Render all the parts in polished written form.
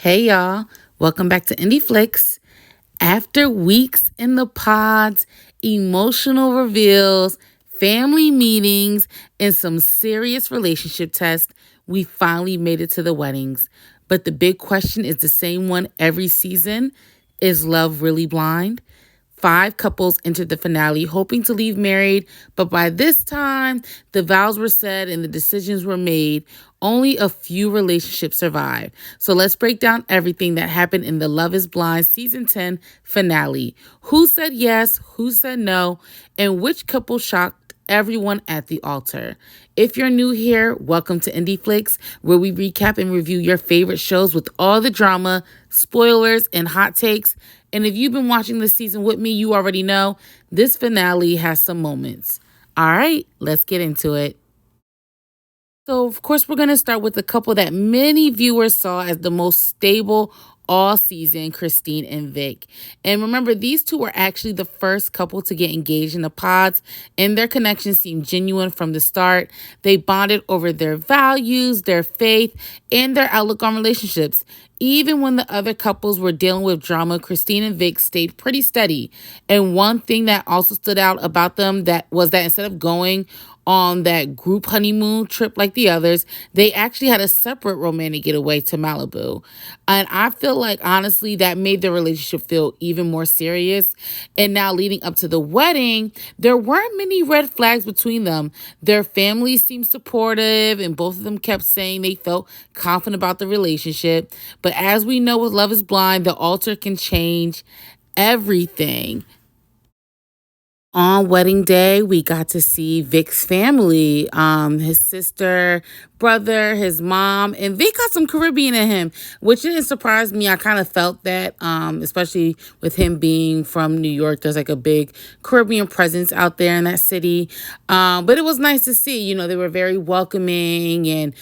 Hey y'all, welcome back to InDFlix. After weeks in the pods, emotional reveals, family meetings, and some serious relationship tests, we finally made it to the weddings. But the big question is the same one every season. Is love really blind? Five couples entered the finale hoping to leave married, but by this time, the vows were said and the decisions were made. Only a few relationships survived. So let's break down everything that happened in the Love is Blind Season 10 finale. Who said yes, who said no, and which couple shocked everyone at the altar. If you're new here, welcome to InDFlix, where we recap and review your favorite shows with all the drama, spoilers, and hot takes. And if you've been watching this season with me, you already know this finale has some moments. All right, let's get into it. So, of course, we're going to start with the couple that many viewers saw as the most stable all season, Christine and Vic. And remember, these two were actually the first couple to get engaged in the pods, and their connection seemed genuine from the start. They bonded over their values, their faith, and their outlook on relationships. Even when the other couples were dealing with drama, Christine and Vic stayed pretty steady. And one thing that also stood out about them that was that instead of going on that group honeymoon trip like the others, they actually had a separate romantic getaway to Malibu. And I feel like, honestly, that made their relationship feel even more serious. And now, leading up to the wedding, there weren't many red flags between them. Their families seemed supportive, and both of them kept saying they felt confident about the relationship. But as we know with Love is Blind, the altar can change everything. On wedding day, we got to see Vic's family, his sister, brother, his mom, and Vic got some Caribbean in him, which didn't surprise me. I kind of felt that, especially with him being from New York. There's like a big Caribbean presence out there in that city. But it was nice to see. They were very welcoming, and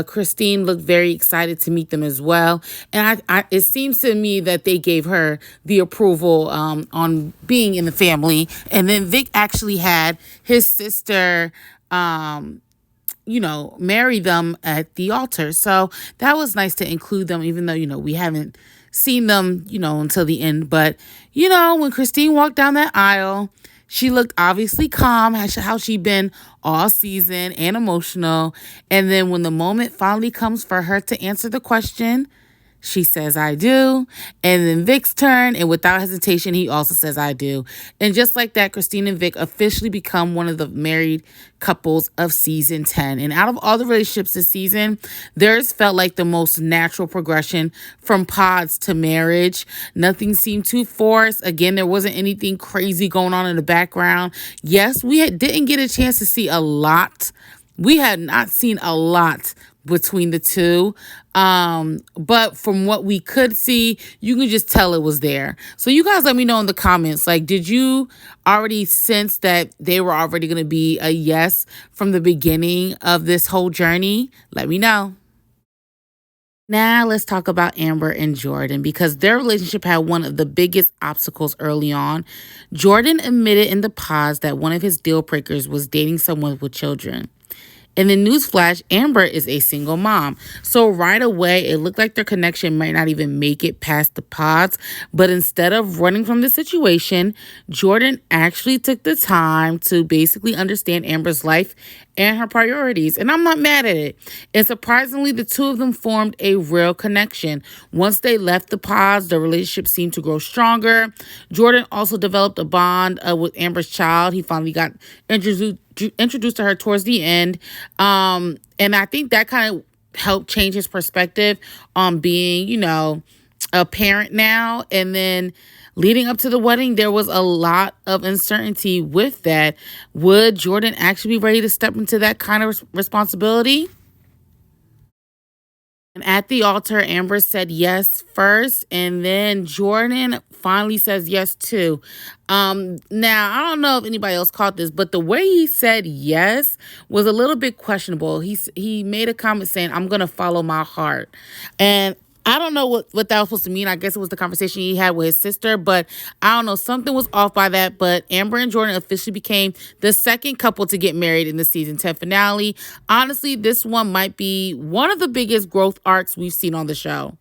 Christine looked very excited to meet them as well. And it seems to me that they gave her the approval on being in the family. And then Vic actually had his sister marry them at the altar. So that was nice to include them, even though, we haven't seen them, until the end. But, when Christine walked down that aisle, she looked obviously calm, how she'd been all season, and emotional. And then when the moment finally comes for her to answer the question, she says, I do. And then Vic's turn, and without hesitation, he also says, I do. And just like that, Christine and Vic officially become one of the married couples of season 10. And out of all the relationships this season, theirs felt like the most natural progression from pods to marriage. Nothing seemed too forced. Again, there wasn't anything crazy going on in the background. Yes, didn't get a chance to see a lot. We had not seen a lot between the two. But from what we could see, you can just tell it was there. So you guys let me know in the comments, did you already sense that they were already going to be a yes from the beginning of this whole journey? Let me know. Now let's talk about Amber and Jordan, because their relationship had one of the biggest obstacles early on. Jordan admitted in the pods that one of his deal breakers was dating someone with children. And then newsflash, Amber is a single mom. So right away, it looked like their connection might not even make it past the pods. But instead of running from the situation, Jordan actually took the time to basically understand Amber's life and her priorities. And I'm not mad at it. And surprisingly, the two of them formed a real connection. Once they left the pods, the relationship seemed to grow stronger. Jordan also developed a bond with Amber's child. He finally got introduced to her towards the end. And I think that kind of helped change his perspective on being, a parent now. And then leading up to the wedding, there was a lot of uncertainty with that. Would Jordan actually be ready to step into that kind of responsibility? And at the altar, Amber said yes first, and then Jordan finally says yes too. Now, I don't know if anybody else caught this, but the way he said yes was a little bit questionable. He made a comment saying, I'm going to follow my heart. And I don't know what that was supposed to mean. I guess it was the conversation he had with his sister, but I don't know. Something was off by that. But Amber and Jordan officially became the second couple to get married in the season 10 finale. Honestly, this one might be one of the biggest growth arcs we've seen on the show.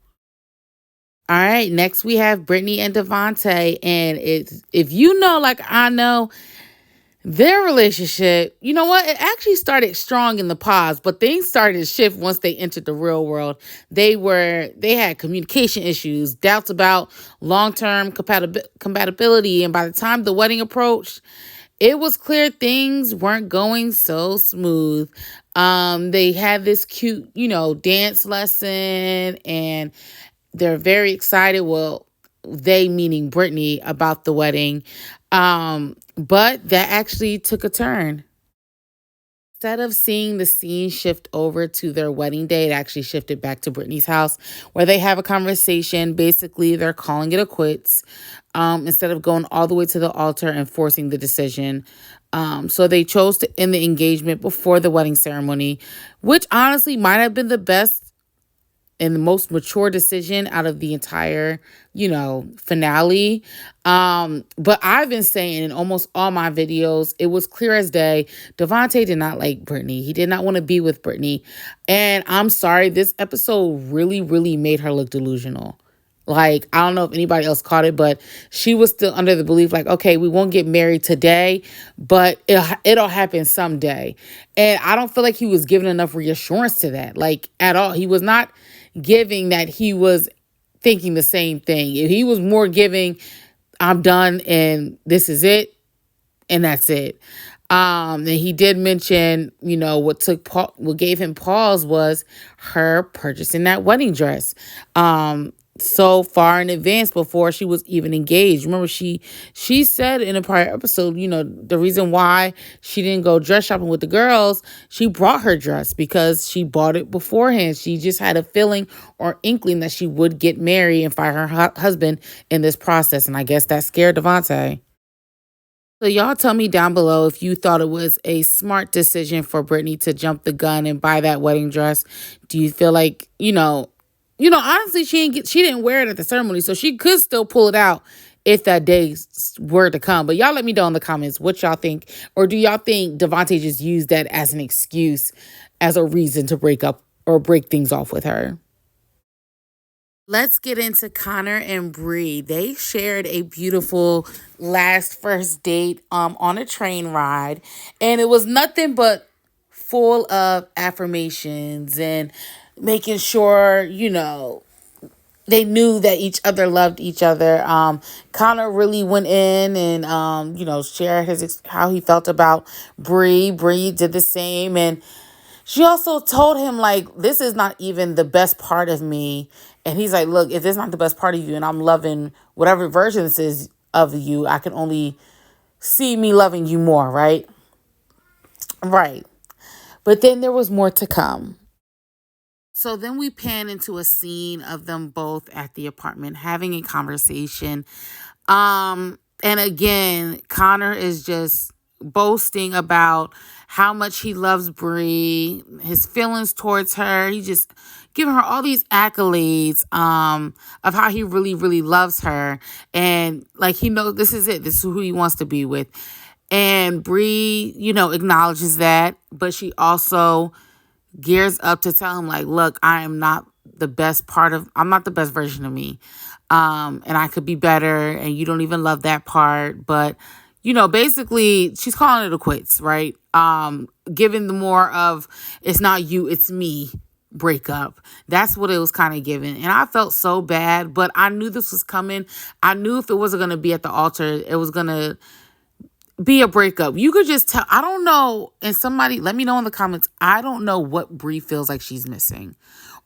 All right, next we have Brittany and Devontae, and it's if you know, like I know, their relationship, you know what? It actually started strong in the pause, but things started to shift once they entered the real world. They had communication issues, doubts about long-term compatibility, and by the time the wedding approached, it was clear things weren't going so smooth. They had this cute, dance lesson, and they're very excited. Well, they meaning Brittany about the wedding. But that actually took a turn. Instead of seeing the scene shift over to their wedding day, it actually shifted back to Brittany's house where they have a conversation. Basically, they're calling it a quits instead of going all the way to the altar and forcing the decision. So they chose to end the engagement before the wedding ceremony, which honestly might have been the best and the most mature decision out of the entire, finale. But I've been saying in almost all my videos, it was clear as day, Devontae did not like Brittany. He did not want to be with Brittany. And I'm sorry, this episode really, really made her look delusional. Like, I don't know if anybody else caught it, but she was still under the belief, like, okay, we won't get married today, but it'll happen someday. And I don't feel like he was giving enough reassurance to that, like, at all. He was not giving that he was thinking the same thing. If he was more giving, I'm done and this is it, and that's it. And he did mention, what gave him pause was her purchasing that wedding dress. So far in advance before she was even engaged. Remember, she said in a prior episode, the reason why she didn't go dress shopping with the girls, she brought her dress because she bought it beforehand. She just had a feeling or inkling that she would get married and find her husband in this process. And I guess that scared Devontae. So y'all tell me down below if you thought it was a smart decision for Brittany to jump the gun and buy that wedding dress. Do you feel like, honestly, she didn't wear it at the ceremony, so she could still pull it out if that day were to come. But y'all let me know in the comments what y'all think. Or do y'all think Devontae just used that as an excuse, as a reason to break up or break things off with her? Let's get into Connor and Bree. They shared a beautiful last first date on a train ride, and it was nothing but full of affirmations and making sure, they knew that each other loved each other. Connor really went in and shared how he felt about Bree. Bree did the same, and she also told him, like, this is not even the best part of me. And he's like, look, if this is not the best part of you and I'm loving whatever version this is of you, I can only see me loving you more, right? Right. But then there was more to come. So then we pan into a scene of them both at the apartment having a conversation. And again, Connor is just boasting about how much he loves Bree, his feelings towards her. He just giving her all these accolades of how he really, really loves her. And like, he knows this is it. This is who he wants to be with. And Bree, acknowledges that, but she also gears up to tell him, like, look, I'm not the best version of me. And I could be better, and you don't even love that part. But, basically she's calling it a quits, right? Giving the more of, it's not you, it's me breakup. That's what it was kind of giving. And I felt so bad, but I knew this was coming. I knew if it wasn't going to be at the altar, it was going to be a breakup. You could just tell. I don't know. And somebody let me know in the comments. I don't know what Bree feels like she's missing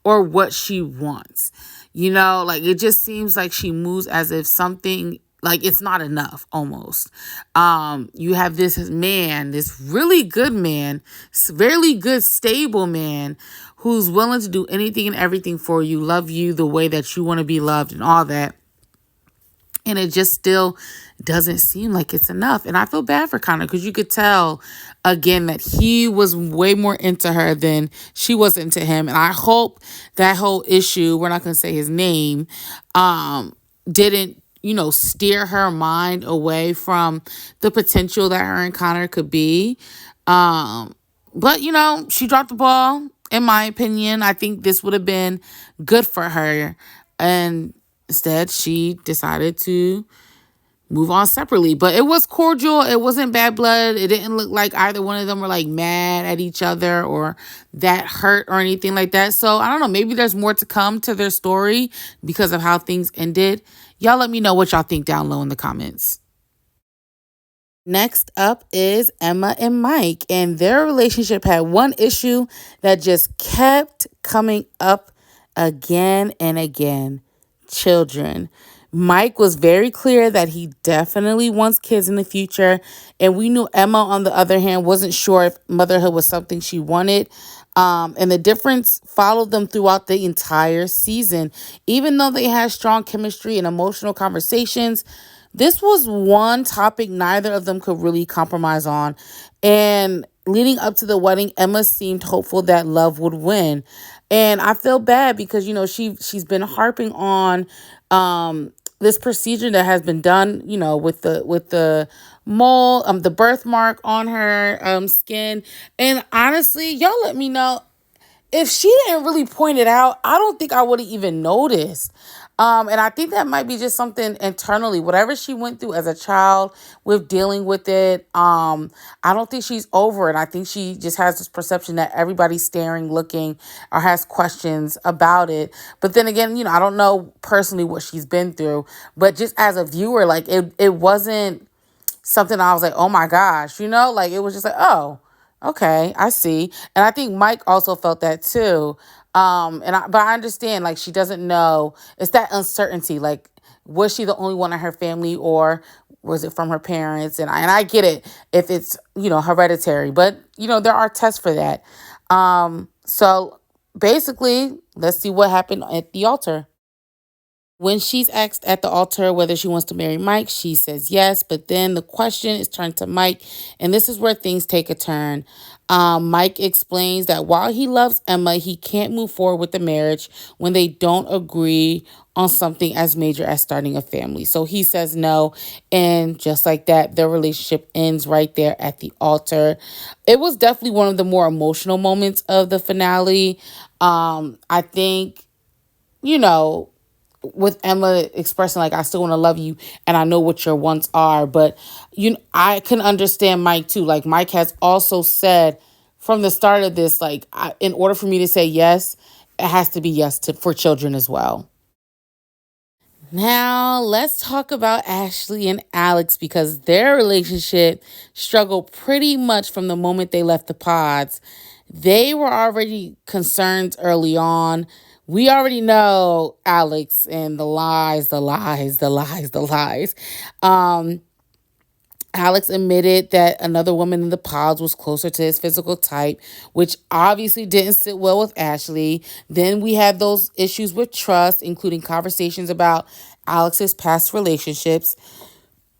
or what she wants. Like, it just seems like she moves as if something, like, it's not enough almost. You have this man, this really good man, really good, stable man who's willing to do anything and everything for you, love you the way that you want to be loved and all that. And it just still doesn't seem like it's enough. And I feel bad for Connor because you could tell, again, that he was way more into her than she was into him. And I hope that whole issue, we're not going to say his name, didn't, steer her mind away from the potential that her and Connor could be. But, she dropped the ball, in my opinion. I think this would have been good for her. And instead, she decided to move on separately. But it was cordial. It wasn't bad blood. It didn't look like either one of them were like mad at each other or that hurt or anything like that. So I don't know. Maybe there's more to come to their story because of how things ended. Y'all let me know what y'all think down low in the comments. Next up is Emma and Mike, and their relationship had one issue that just kept coming up again and again: children. Mike was very clear that he definitely wants kids in the future, and we knew Emma, on the other hand, wasn't sure if motherhood was something she wanted. And the difference followed them throughout the entire season. Even though they had strong chemistry and emotional conversations, this was one topic neither of them could really compromise on. And leading up to the wedding, Emma seemed hopeful that love would win. And I feel bad because, she's been harping on this procedure that has been done, with the mole, the birthmark on her skin. And honestly, y'all let me know, if she didn't really point it out, I don't think I would have even noticed. And I think that might be just something internally, whatever she went through as a child with dealing with it. I don't think she's over it. I think she just has this perception that everybody's staring, looking, or has questions about it. But then again, I don't know personally what she's been through, but just as a viewer, like it wasn't something I was like, oh my gosh, like it was just like, oh, okay, I see. And I think Mike also felt that too. But I understand, like, she doesn't know. It's that uncertainty. Like, was she the only one in her family, or was it from her parents? And I get it if it's, hereditary, but there are tests for that. So basically, let's see what happened at the altar. When she's asked at the altar whether she wants to marry Mike, she says yes. But then the question is turned to Mike, and this is where things take a turn. Mike explains that while he loves Emma, he can't move forward with the marriage when they don't agree on something as major as starting a family. So he says no, and just like that, their relationship ends right there at the altar. It was definitely one of the more emotional moments of the finale. I think, you know, with Emma expressing like, I still want to love you and I know what your wants are, but I can understand Mike too. Like, Mike has also said from the start of this, like, in order for me to say yes, it has to be yes for children as well. Now, let's talk about Ashley and Alex, because their relationship struggled pretty much from the moment they left the pods. They were already concerned early on. We already know Alex and the lies, the lies, the lies, the lies. Um, Alex admitted that another woman in the pods was closer to his physical type, which obviously didn't sit well with Ashley. Then we had those issues with trust, including conversations about Alex's past relationships.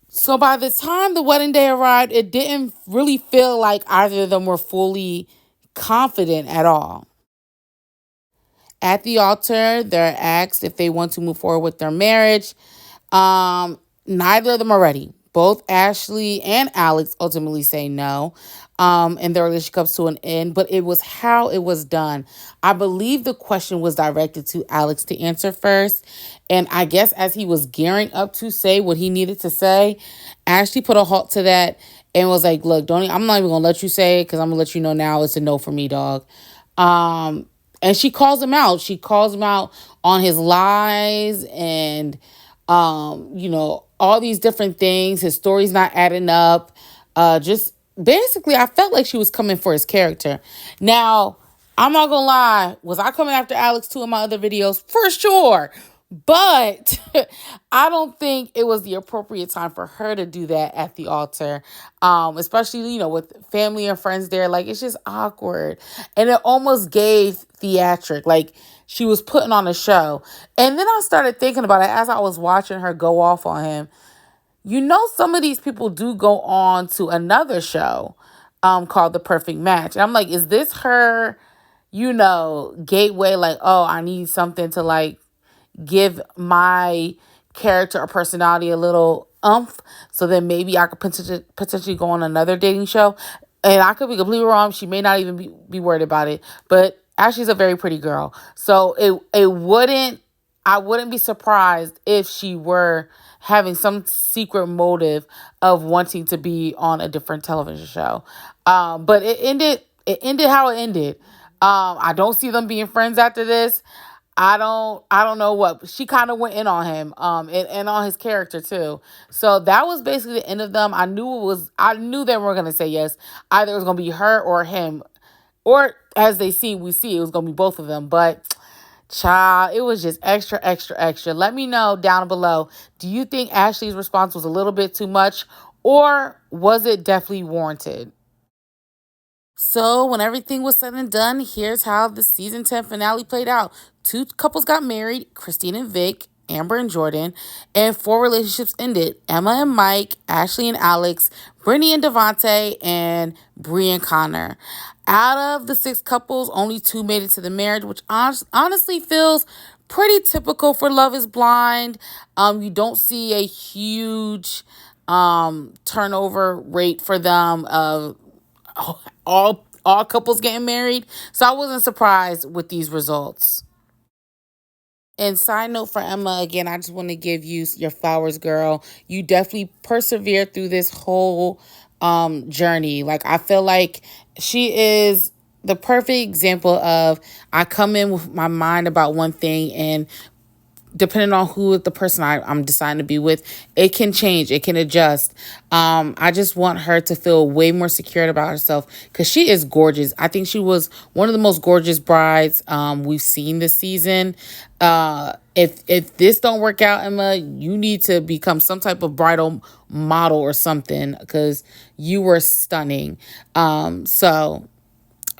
So by the time the wedding day arrived, it didn't really feel like either of them were fully confident at all. At the altar, they're asked if they want to move forward with their marriage. Neither of them are ready. Both Ashley and Alex ultimately say no. And their relationship comes to an end, but it was how it was done. I believe the question was directed to Alex to answer first. And I guess as he was gearing up to say what he needed to say, Ashley put a halt to that and was like, look, I'm not even going to let you say it, because I'm going to let you know now it's a no for me, dog. And she calls him out. She calls him out on his lies and, all these different things. His story's not adding up. Just basically, I felt like she was coming for his character. Now, I'm not going to lie. Was I coming after Alex too in my other videos? For sure. But I don't think it was the appropriate time for her to do that at the altar, especially, with family and friends there. Like, it's just awkward. And it almost gave theatric. Like, she was putting on a show. And then I started thinking about it as I was watching her go off on him. Some of these people do go on to another show called The Perfect Match. And I'm like, is this her, gateway? Like, oh, I need something to, like, give my character or personality a little umph, so then maybe I could potentially go on another dating show. And I could be completely wrong. She may not even be worried about it. But Ashley's a very pretty girl. So it wouldn't, I wouldn't be surprised if she were having some secret motive of wanting to be on a different television show. But it ended how it ended. I don't see them being friends after this. I don't know what she kind of went in on him, and on his character too. So that was basically the end of them. I knew they were gonna say yes. Either it was gonna be her or him, or as we see it was gonna be both of them. But child, it was just extra, extra, extra. Let me know down below. Do you think Ashley's response was a little bit too much, or was it definitely warranted? So, when everything was said and done, here's how the season 10 finale played out. Two couples got married, Christine and Vic, Amber and Jordan, and four relationships ended: Emma and Mike, Ashley and Alex, Brittany and Devontae, and Bree and Connor. Out of the six couples, only two made it to the marriage, which honestly feels pretty typical for Love is Blind. You don't see a huge turnover rate for them. All couples getting married. So I wasn't surprised with these results. And side note for Emma, again, I just want to give you your flowers, girl. You definitely persevered through this whole journey. Like, I feel like she is the perfect example of, I come in with my mind about one thing, and depending on who the person I'm deciding to be with, it can change, it can adjust. I just want her to feel way more secure about herself, because she is gorgeous. I think she was one of the most gorgeous brides we've seen this season. If this don't work out, Emma, you need to become some type of bridal model or something, because you were stunning. So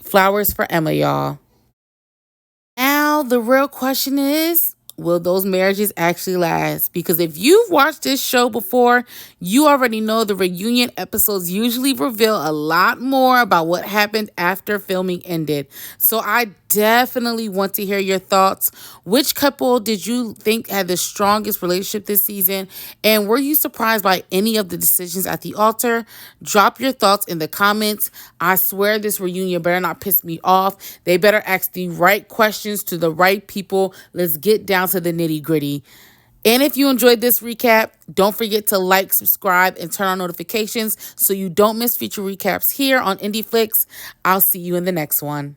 flowers for Emma, y'all. Now, the real question is, will those marriages actually last? Because if you've watched this show before, you already know the reunion episodes usually reveal a lot more about what happened after filming ended. So I definitely want to hear your thoughts. Which couple did you think had the strongest relationship this season? And were you surprised by any of the decisions at the altar? Drop your thoughts in the comments. I swear this reunion better not piss me off. They better ask the right questions to the right people. Let's get down to the nitty gritty. And if you enjoyed this recap, don't forget to like, subscribe, and turn on notifications so you don't miss future recaps here on InDFlix. I'll see you in the next one.